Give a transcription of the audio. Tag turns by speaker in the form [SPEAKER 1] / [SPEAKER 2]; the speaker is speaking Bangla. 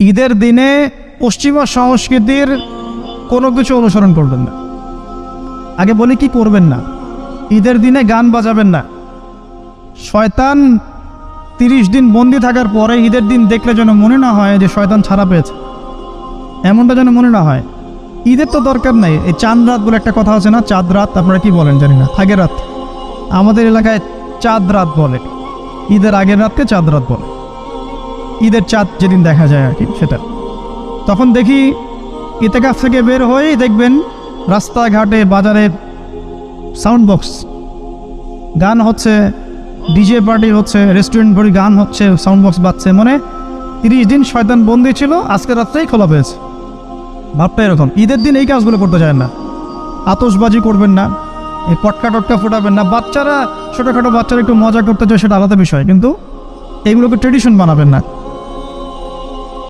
[SPEAKER 1] ঈদের দিনে পশ্চিমা সংস্কৃতির কোনো কিছু অনুসরণ করবেন না। আগে বলি কি করবেন না। ঈদের দিনে গান বাজাবেন না। শয়তান 30 দিন বন্দি থাকার পরে ঈদের দিন দেখলে যেন মনে না হয় যে শয়তান ছাড়া পেয়েছে, এমনটা যেন মনে না হয়। ঈদের তো দরকার নাই। এই চাঁদ রাত বলে একটা কথা আছে না, চাঁদ রাত, আপনারা কি বলেন জানি না, আগের রাত। আমাদের এলাকায় চাঁদ রাত বলে, ঈদের আগের রাতকে চাঁদ রাত বলে। ঈদের চাঁদ যেদিন দেখা যায় আর কি, সেটা। তখন দেখি ইতেকাফ থেকে বের হয়েই দেখবেন রাস্তাঘাটে বাজারে সাউন্ড বক্স, গান হচ্ছে, ডিজে পার্টি হচ্ছে, রেস্টুরেন্ট ভরি গান হচ্ছে, সাউন্ড বক্স বাজছে। মানে 30 দিন শয়তান বন্দি ছিল, আজকে রাত্রেই খোলা পেয়েছে। ভাবটা এরকম। ঈদের দিন এই কাজগুলো করতে যায় না। আতশবাজি করবেন না, এই পটকা টটকা ফোটাবেন না। বাচ্চারা, ছোটোখাটো বাচ্চারা একটু মজা করতে চায়, সেটা আলাদা বিষয়, কিন্তু এইগুলোকে ট্রেডিশন বানাবেন না।